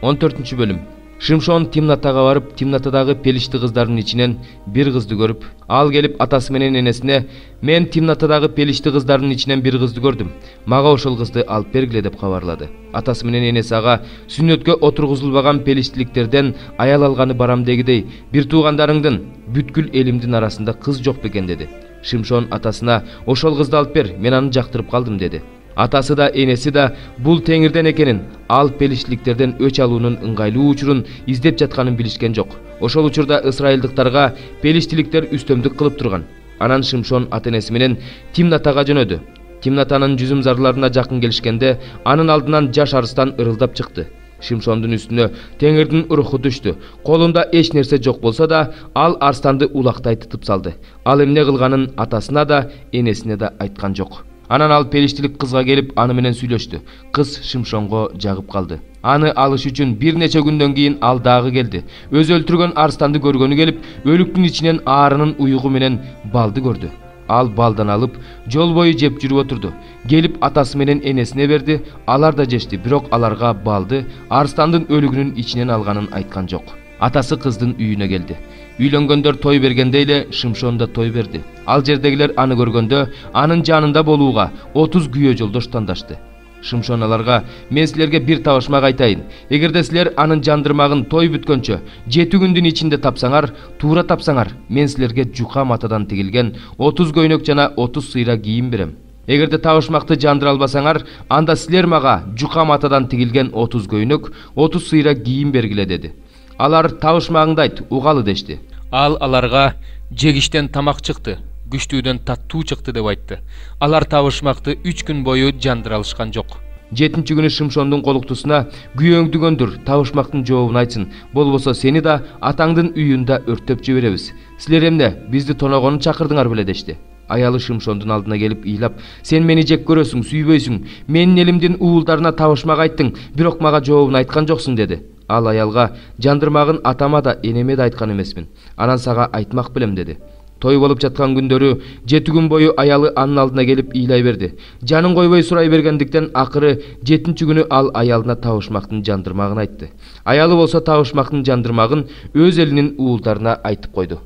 14 bölüm. Шимшон Тимнатага барып, Тимнатадагы пелишти кыздардын ичинен бир кызды көрүп, ал келип атасы менен энесине: "Мен Тимнатадагы пелишти кыздардын ичинен бир кызды көрдүм. Мага ошол кызды алып бергиле" деп кабарлады. Атасы менен энеси ага сүннөткө отургузулбаган пелиштиликтерден аял алганы барам дегидей, бир туугандарыңдын, бүткүл элимдин арасында кыз жок бекен деди. Шимшон атасына: "Ошол кызды алып бер, мен аны жактырып калдым" деди. Атасы да энеси да бул теңирден экенин, ал пелиштиликтерден өч алуунун ыңгайлуу учурун издеп жатканын билишкен жок. Ошол учурда ысрайылдыктарга пелиштиликтер үстөмдүк кылып турган. Анан Шимшон ата-энеси менен Тимнатага жөнөдү. Тимнатанын жүзүм зарларына жакын келишкенде, анын алдынан жаш арыстан ырылдап чыкты. Шимшондун үстүнө теңирдин руху түштү. Колунда эч нерсе жок болсо да, ал арстанды улактай тытып салды. Ал эмне кылганын атасына да, энесине да айткан жок. Анан ал пелиштилик кызга келип, аны менен сүйлөштү. Кыз Шимшонго жагып калды. Аны алыш үчүн бир нече күндөн кийин ал дагы келди. Өз өлтүргөн арстанды көргөнү келип, өлүктүн ичинен аарынын уюгу менен балды көрдү. Ал балдан алып, жол бою жеп жүрүп отурду. Келип атасы менен энесине берди, алар да жешти, бирок аларга балды арстандын өлүгүнүн ичинен алганын айткан жок. Атасы кыздын үйүнө келди. Үйлөнгөндөр той бергенде эле Шимшон да той берди. Ал жердегилер аны көргөндө, анын жанында болууга 30 күйөө жолдош тандашты. Шимшон аларга: "Мен силерге бир табышмак айтайын. Эгерде силер анын жандырмагын той бүткөнчө 7 күндүн ичинде тапсаңар, туура тапсаңар, мен силерге жука матадан тигилген 30 көйнөк жана 30 сыйра кийим берем. Эгерде табышмакты жандыра албасаңар, анда силер мага жука матадан тигилген 30 көйнөк, 30 сыйра кийим бергиле" деди. Алар: "Табышмагыңды айт, угалы" дешти. Ал аларга: "Жегиштен тамак чыкты, күчтүүдөн таттуу чыкты" деп айтты. Алар табышмакты 3 күн бою жандыра алышкан жок. 7-нчи күнү Шимшондун колуктусуна: "Күйөөңдү көндүр, табышмактын жообун айтсын, болбосо сени да атаңдын үйүндө өртөп жиберебиз. Силер эмне бизди тоногону чакырдыңар беле" дешти. Аялы Шимшондун алдына келип ыйлап: "Сен мени жек көрөсүң, сүйбөйсүң. Менин элимдин уулдарына табышмак айттың, бирок мага жообун айткан жоксуң" деди. Ал аялга: "Жандырмагын атама да энеме да айткан эмесмин. Анан сага айтмак белем" деди. Той болуп жаткан күндөрү 7 күн бою аялы анын алдына келип ыйлай берди. Жанын койбой сурай бергендиктен акыры 7-нчи күнү ал аялына табышмактын жандырмагын айтты. Аялы болсо табышмактын жандырмагын өз элинин уулдарына айтып койду.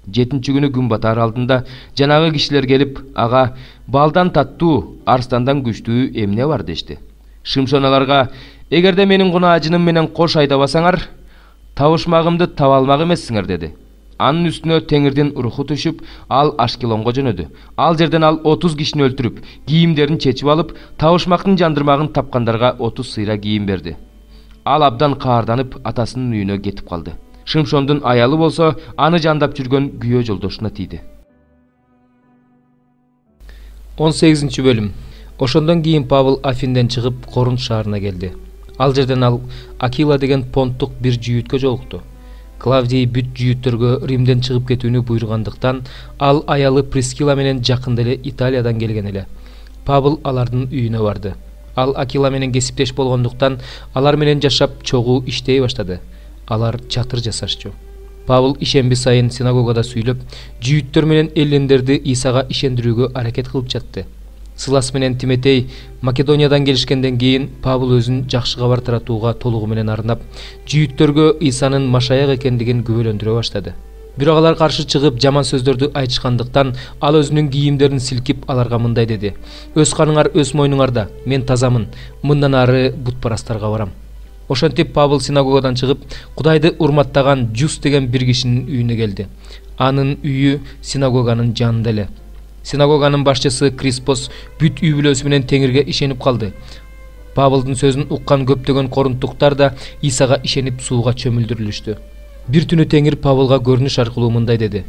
7-нчи күнү күн батаар алдында жанагы кишилер келип, ага: "Балдан таттуу, арстандан күчтүү эмне бар" дешти. Шимшон аларга: "Эгерде менин кунаажыным менен кош айдабасаңар, табышмагымды таба алмак эмессиңер" деди. Анын үстүнө теңирдин руху түшүп, ал Ашкелонго жөнөдү. Ал жерден ал 30 кишини өлтүрүп, кийимдерин чечип алып, табышмактын жандырмагын тапкандарга 30 сыйра кийим берди. Ал абдан каарданып, атасынын үйүнө кетип калды. Шимшондун аялы болсо, аны жандап жүргөн күйөө жолдошуна тийди. 18 бөлүм. Ошондон кийин Павыл Афинден чыгып Коринт шаарына келди. Ал жерден ал Акила деген понттук бир жүйүткө жолукту. Клавдий бүт жүйүттөргө Римден чыгып кетүүнү буйругандыктан, ал аялы Прискила менен жакында эле Италиядан келген эле. Павыл алардын үйүнө барды. Ал Акила менен кесиптеш болгондуктан, алар менен жашап чогуу иштей баштады. Алар чатыр жасашчу. Павыл ишемби сайын синагогада сүйлөп, жүйүттөр менен эллиндерди Исага ишендирүүгө аракет кылып жатты. Силас менен Тиметей Македониядан келишкенден кийин Павыл өзүн жакшы кабар таратууга толугу менен арнап, жүйүттөргө Исанын машаяк экендигин күбөлөндүрө баштады. Бирок алар каршы чыгып жаман сөздөрдү айтышкандыктан, ал өзүнүн кийимдерин силкип аларга мындай деди: "Өз каныңар өз мойнуңарда, мен тазамын, мындан ары бутпарастарга барам." Ошентип Павыл синагогадан чыгып, Кудайды урматтаган Жус деген бир кишинин үйүнө келди. Анын үйү синагоганын жанында эле. Синагоганын башчысы Криспос бүт үй бүлөсү менен теңирге ишенип калды. Павылдын сөзүн уккан көптөгөн корунттуктар да Исага ишенип сууга чөмүлдүрүлүштү. Бир түнү теңир Павылга көрүнүш аркылуу мындай деди: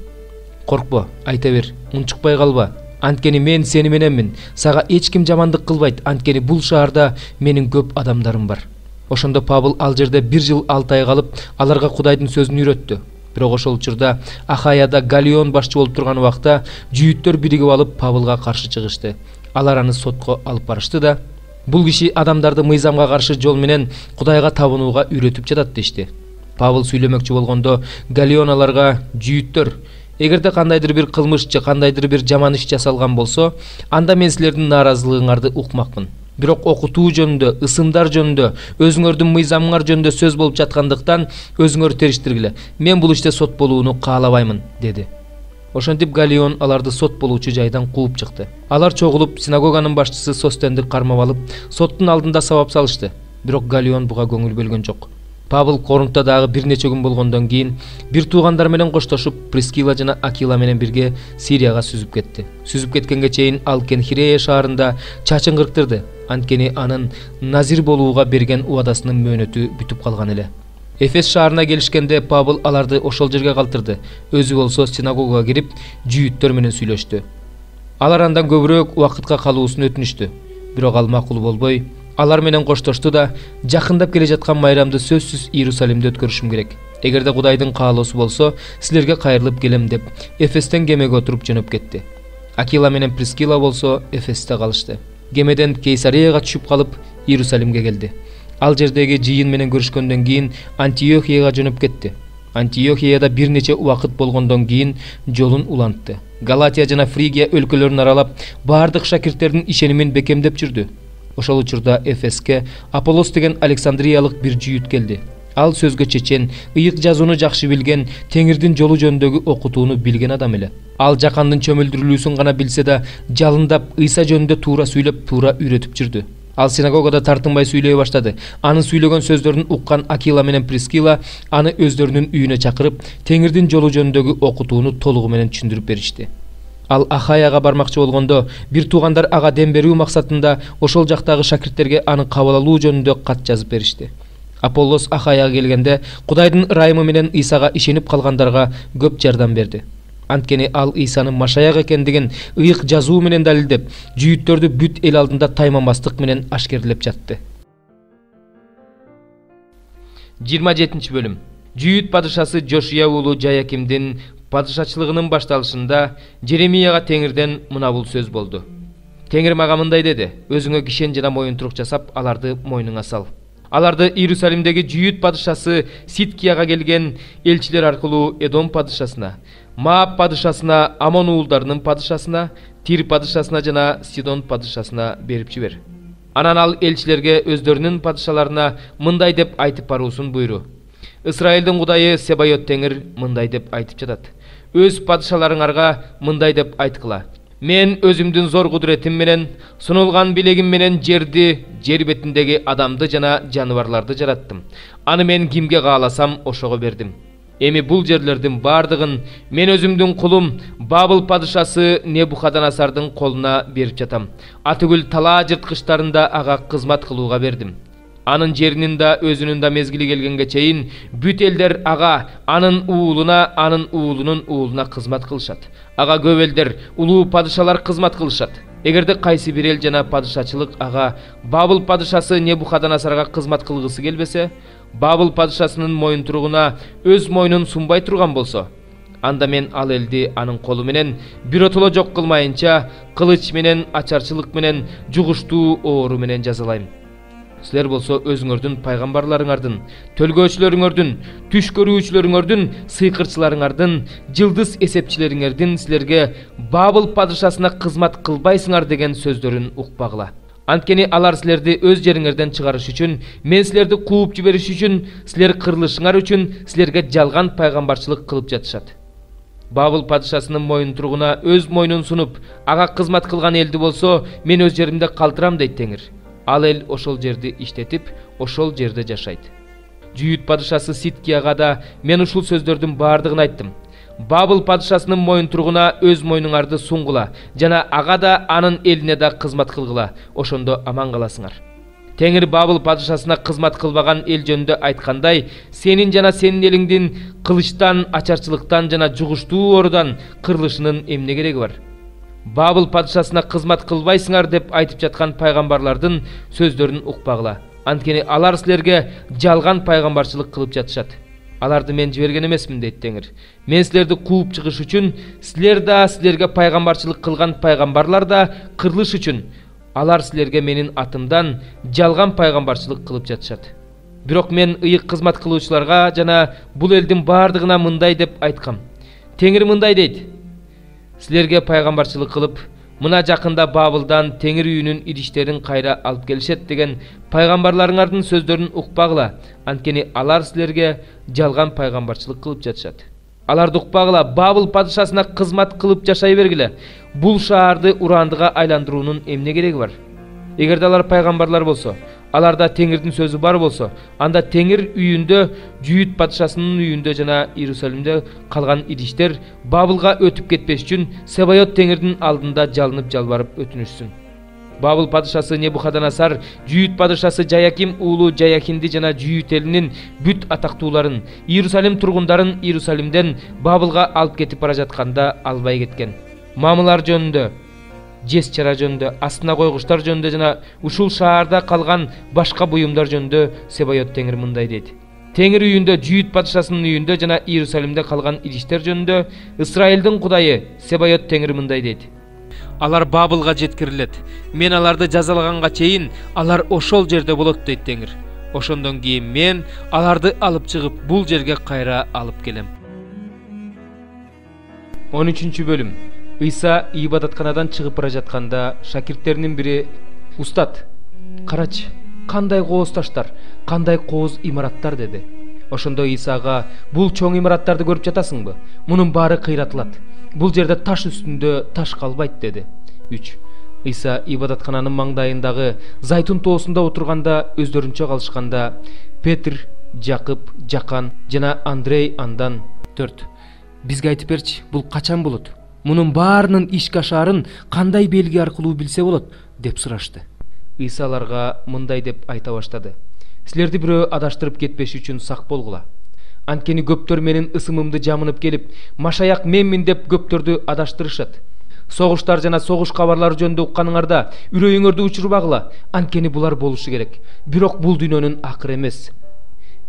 "Коркпо, айта бер, унчукпай калба. Анткени мен сени мененмин. Сага эч ким жамандык кылбайт, анткени бул шаарда менин көп адамдарым бар." Ошондо Павыл ал жерде 1 жыл 6 ай калып, аларга Кудайдын сөзүн үйрөттү. Бирок ошол учурда Ахаяда Галион башчы болуп турган убакта жүйүттөр биригип алып Павылга каршы чыгышты. Алар аны сотко алып барышты да: "Бул киши адамдарды мыйзамга каршы жол менен Кудайга табынууга үйрөтүп жатат" дешти. Павыл сүйлөмөкчү болгондо Галион аларга: "Жүйүттөр, эгерде кандайдыр бир кылмыш же кандайдыр бир жаман иш жасалган болсо, анда мен силердин нааразылыгыңарды укмакмын. Бирок окутуу жөнүндө, ысымдар жөнүндө, өзүңөрдүн мыйзамыңар жөнүндө сөз болуп жаткандыктан өзүңөр териштиргиле. Мен бул иште сот болууну каалабаймын, деди. Ошентип Галлион аларды сот болуучу жайдан кууп чыкты. Алар чогулуп, синагоганын башчысы Состенди кармап алып, соттун алдында сабап салышты. Бирок Галлион буга көңүл бөлгөн жок. Павыл Корунтта дагы бир нече күн болгондон кийин бир туугандар менен коштошуп, Прескила жана Акила менен бирге Сирияга сүзүп кетти. Сүзүп кеткенге чейин ал Кенхирея шаарында чачын кырктырды. Анткени анын назир болууга берген убадасынын мөөнөтү бүтүп калган эле. Эфес шаарына келишкенде Павыл аларды ошол жерге калтырды. Өзү болсо синагогага кирип, жүйүттөр менен сүйлөштү. Алар андан көбүрөөк убакытка калуусун өтүнүштү. Бирок ал макул болбой, алар менен коштошту да, жакындап келе жаткан майрамды сөзсүз Иерусалимде өткөрүшүм керек. Эгерде Кудайдын каалоосу болсо, силерге кайрылып келем деп, Эфестен кемеге отуруп жөнөп кетти. Акила менен Прескила болсо Эфесте калышты. Кемеден Кейсарияга түшүп калып, Иерусалимге келди. Ал жердеги жыйын менен көрүшкөндөн кийин Антиохияга жөнөп кетти. Антиохияда бир нече убакыт болгондон кийин жолун улантты. Галатия жана Фригия өлкөлөрүн аралап, баардык шакирттердин ишенимин бекемдеп жүрдү. Ошол учурда Эфеске Аполлос деген Александриялык бир жүйүт келди. Ал сөзгө чечен, ыйык жазууну жакшы билген, Теңирдин жолу жөнүндөгү окутууну билген адам эле. Ал жакандын чөмүлдүрүлүүсүн гана билсе да, жалындап Ыйса жөнүндө туура сүйлөп, туура үйрөтүп жүрдү. Ал синагогада тартынбай сүйлөй баштады. Анын сүйлөгөн сөздөрүн уккан Акила менен Прескила аны өздөрүнүн үйүнө чакырып, Теңирдин жолу жөнүндөгү окутууну толугу менен түшүндүрүп беришти. Ал Ахаяга бармакчы болгондо, бир туугандар ага дем берүү максатында ошол жактагы шакирттерге аны кабыл алуу жөнүндө кат жазып беришти. Аполлос Ахаяга келгенде, Кудайдын ырайымы менен Ыйсага ишенип калгандарга көп жардам берди. Анткени ал Ыйсанын Машаяк экендигин ыйык жазуу менен далилдеп, жүйүттөрдү бүт эл алдында тайманбастык менен ашкерлеп жатты. 27 бөлүм. Жүйүт падышасы Жошия уулу Жаякимдин падышачылыгынын башталышында Жеремияга Теңирден мына бул сөз болду. Теңир мага мындай деди: өзүңө кишен жана моюнтурук жасап, аларды мойнуңа сал. Аларды Иерусалимдеги жүйүт падышасы Ситкияга келген элчилер аркылуу Эдом падышасына, Маап падышасына, Амон уулдарынын падышасына, Тир падышасына жана Сидон падышасына берип жибер. Анан ал элчилерге өздөрүнүн падышаларына мындай деп айтып баруусун буйру. Исраилдин Кудайы Себайот Теңир мындай деп айтып жатат: өз падышаларыңарга мындай деп айткыла: мен өзүмдүн зор кудуретим менен, сунулган билегим менен жерди, жер бетиндеги адамды жана жаныбарларды жараттым. Аны мен кимге кааласам ошого бердим. Эми бул жерлердин бардыгын мен өзүмдүн кулум Бабыл падышасы Небухаднасардын колуна берип жатам. Атүгүл талаа жырткычтарында ага кызмат кылууга бердим. Анын жеринин да өзүнүн да мезгили келгенге чейин бүт элдер ага, анын уулуна, анын уулунун уулуна кызмат кылышат. Ага көп элдер, улуу падышалар кызмат кылышат. Эгерде кайсы бир эл жана падышачылык ага Бабыл падышасы Небухаднасарга кызмат кылгысы келбесе, Бабыл падышасынын моюнтуругуна өз мойнун сунбай турган болсо, анда мен ал элди анын колу менен биротоло жок кылмайынча кылыч менен, ачарчылык менен, жугуштуу оору менен жазалайм. Силер болсо өзүңөрдүн пайгамбарларыңардын, төлгөөчүлөрүңөрдүн, түш көрүүчүлөрүңөрдүн, сыйкырчыларыңардын, жылдыз эсепчилериңердин силерге Бабыл падышасына кызмат кылбайсыңар деген сөздөрүн укпагыла. Анткени алар силерди өз жериңерден чыгарыш үчүн, мен силерди кууп жибериш үчүн, силер кырылышыңар үчүн силерге жалган пайгамбарчылык кылып жатышат. Бабыл падышасынын моюнтуругуна өз мойнун сунуп, ага кызмат кылган элди болсо, мен өз жеримде калтырам дейт Теңир. Ал эл ошол жерди иштетип, ошол жерде жашайт. Жүйүт падышасы Ситкияга да мен ушул сөздөрдүн бардыгын айттым. Бабыл падышасынын моюнтуругуна өз мойнуңарды сунгула, жана ага да анын элине да кызмат кылгыла, ошондо аман каласыңар. Теңир Бабыл падышасына кызмат кылбаган эл жөнүндө айткандай, сенин жана сенин элиңдин кылычтан, ачарчылыктан жана жугуштуу оорудан кырылышынын эмне кереги бар? Бабыл падышасына кызмат кылбайсыңар деп айтып жаткан пайгамбарлардын сөздөрүн укпагыла. Анткени алар силерге жалган пайгамбарчылык кылып жатышат. Аларды мен жиберген эмесмин дейт Теңир. Мен силерди кууп чыгыш үчүн, силер да силерге пайгамбарчылык кылган пайгамбарлар да кырылыш үчүн, алар силерге менин атымдан жалган пайгамбарчылык кылып жатышат. Бирок мен ыйык кызмат кылуучуларга жана бул элдин бардыгына мындай деп айткам. Теңир мындай дейт: силерге пайгамбарчылык кылып, Мына жакында Бабылдан Теңир үйүнүн идиштерин кайра алып келишет деген пайгамбарларыңардын сөздөрүн укпагыла, анткени алар силерге жалган пайгамбарчылык кылып жатышат. Аларды укпагыла, Бабыл падышасына кызмат кылып жашай бергиле. Бул шаарды урандыга айландыруунун эмне кереги бар? Эгерде алар пайгамбарлар болсо, аларда Теңирдин сөзү бар болсо, анда Теңир үйүндө, Жүйүт падышасынын үйүндө жана Иерусалимде калган идиштер Бабылга өтүп кетпеш үчүн Себайот Теңирдин алдында жалынып жалбарып өтүнүшсүн. Бабыл падышасы Небухаднецар, Жүйүт падышасы Жаяким уулу Жаяхинди жана Жүйүт элинин бүт атактууларын, Иерусалим тургундарын Иерусалимден Бабылга алып кетип бара жатканда албай кеткен. Мамылар жөнүндө, жес чара жөнүндө, астына койгуштар жөнүндө жана ушул шаарда калган башка буюмдар жөнүндө Себайот Теңир мындай дейт. Теңир үйүндө, Жүйүт падышасынын үйүндө жана Иерусалимде калган идиштер жөнүндө Исраилдин Кудайы Себайот Теңир мындай дейт. Алар Бабылга жеткирилет. Мен аларды жазалаганга чейин алар ошол жерде болот дейт Теңир. Ошондон кийин мен аларды алып чыгып бул жерге кайра алып келем. 13 бөлүм. Ыйса ибадатканадан чыгып бара жатканда шакирттеринин бири: "Устат, карачы, кандай кооз таштар, кандай кооз имараттар" деди. Ошондо Исага: "Бул чоң имараттарды көрүп жатасыңбы? Мунун баары кыйратылат. Бул жерде таш үстүндө таш калбайт" деди. 3. Ыйса ибадаткананын маңдайындагы Зайтун тоосунда отурганда өздөрүнчө калышканда Петр, Жакып, Жакан жана Андрей андан: "4. Бизге айтып берчи, бул качан болот? Мунун баарынын ишке ашаарын кандай белги аркылуу билсе болот?" деп сурашты. Ыйса аларга мындай деп айта баштады: "Силерди бирөө адаштырып кетпеш үчүн сак болгула. Анткени көптөр менин ысымымды жамынып келип, Машаяк менмин деп көптөрдү адаштырышат. Согуштар жана согуш кабарлары жөнүндө укканыңарда үрөйүңөрдү учурбагыла, анткени булар болушу керек. Бирок бул дүйнөнүн акыры эмес.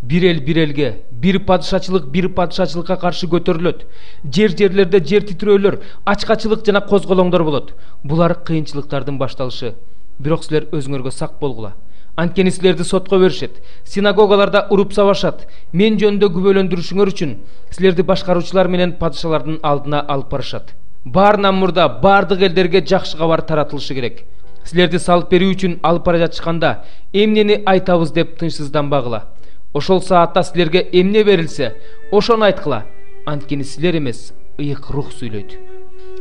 Бир эл бир элге, бир падышачылык бир падышачылыкка каршы көтөрүлөт. Жерлерде жер титирөөлөр, ачкачылык жана козголоңдор болот. Булар кыйынчылыктардын башталышы. Бирок силер өзүңөргө сак болгула. Анткени силерди сотко беришет, синагогаларда уруп сабашат. Мен жөнүндө күбөлөндүрүшүңөр үчүн силерди башкаруучулар менен падышалардын алдына алып барышат. Баарынан мурда бардык элдерге жакшы кабар таратылышы керек. Силерди салып берүү үчүн алып бара жатышканда эмнени айтабыз деп тынчсызданбагыла. Ошол саатта силерге эмне берилсе, ошону айткыла. Анткени силер эмес, ыйык рух сүйлөйт.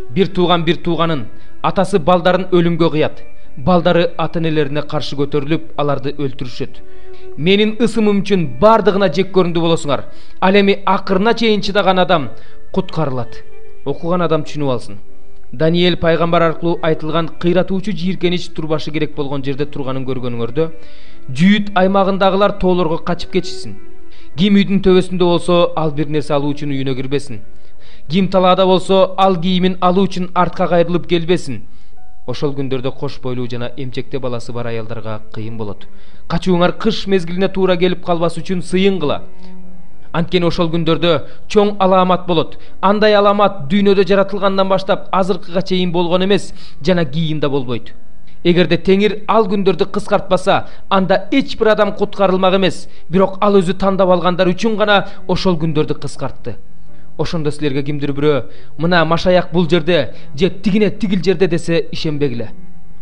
Бир тууганын, атасы балдарын өлүмгө кыят. Балдары ата-энелерине каршы көтөрүлүп, аларды өлтүрүшөт. Менин ысымым үчүн бардыгына жек көрүндү болосуңар. Ал эми акырына чейин чыдаган адам куткарылат." Окуган адам түшүнүп алсын. Даниэль пайгамбар аркылуу айтылган кыйратуучу жийиркенич турбашы керек болгон жерде турганын көргөнүңөрдө, Жүйүт аймагындагылар тоолорго качып кетишсин. Ким үйдүн төбөсүндө болсо, ал бир нерсе алуу үчүн үйүнө кирбесин. Ким талаада болсо, ал кийимин алуу үчүн артка кайрылып келбесин. Ошол күндөрдө кош бойлуу жана эмчекте баласы бар аялдарга кыйын болот. Качууңар кыш мезгилине туура келип калбас үчүн сыйынгыла. Анткени ошол күндөрдө чоң аламат болот. Андай аламат дүйнөдө жаратылгандан баштап азыркыга чейин болгон эмес жана кийин да болбойт. Эгерде Теңир ал күндөрдү кыскартпаса, анда эч бир адам куткарылмак эмес, бирок ал өзү тандап алгандар үчүн гана ошол күндөрдү кыскартты. Ошондо силерге кимдир бирөө "Мына Машаяк бул жерде, же тигине тигил жерде" десе, ишенбегиле.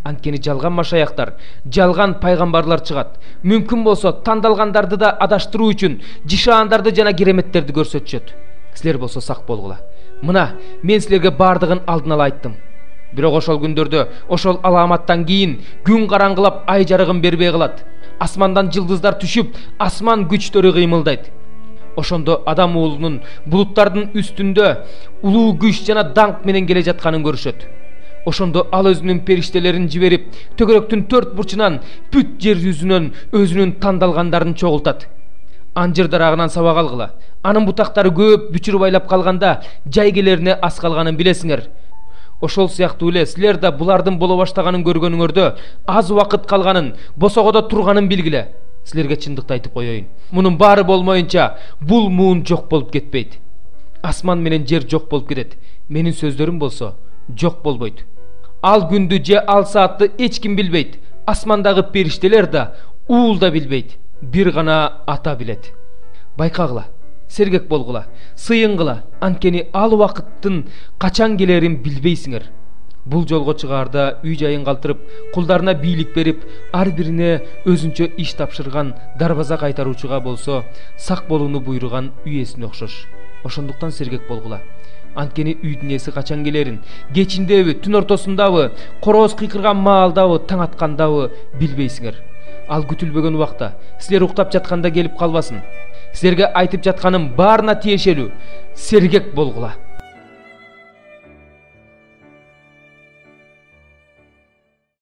Анткени жалган машаяктар, жалган пайгамбарлар чыгат. Мүмкүн болсо тандалгандарды да адаштыруу үчүн жишаандарды жана кереметтерди көрсөтүшөт. Силер болсо сак болгула. Мына, мен силерге бардыгын алдын ала айттым. Бирок ошол күндөрдө, ошол аламаттан кийин күн караңгылап ай жарыгын бербей калат. Асмандан жылдыздар түшүп, асман күчтөрү кыймылдайт. Ошондо адам уулунун булуттардын үстүндө улуу күч жана даңк менен келе жатканын көрүшөт. Ошондо ал өзүнүн периштелерин жиберип, төгөрөктүн төрт бурчунан, бүт жер жүзүнөн өзүнүн тандалгандарын чогултат. Анжыр дарагынан сабак алгыла. Анын бутактары көп бүчүрүп байлап калганда, жайгелерине ас калганын билесиңер. Ошол сыяктуу эле силер да булардын боло баштаганын көргөнүңөрдө аз убакыт калганын, босогодо турганын билгиле. Силерге чындыкты айтып коеюн. Мунун баары болмоюнча бул муун жок болуп кетпейт. Асман менен жер жок болуп кетет. Менин сөздөрүм болсо жок болбойт. Ал күндү же ал саатты эч ким билбейт. Асмандагы периштелер да, уул да билбейт. Бир гана Ата билет. Байкагыла, сергек болгула, сыйынгыла, анткени ал убакыттын качан келерин билбейсиңер. Бул жолго чыгаарда үй жайын калтырып, кулдарына бийлик берип, ар бирине өзүнчө иш тапшырган дарбаза кайтаруучуга болсо сак болууну буйруган үй ээсине окшош. Ошондуктан сергек болгула. Анткени үйдүн ээси качан келерин, кечиндеби, түн ортосундабы, корооз кыйкырган маалдабы, таң аткандабы билбейсиңер. Ал күтүлбөгөн убакта, силер уктап жатканда келип калбасын. Силерге айтып жатканым баарына тиешелүү. Сергек болгула.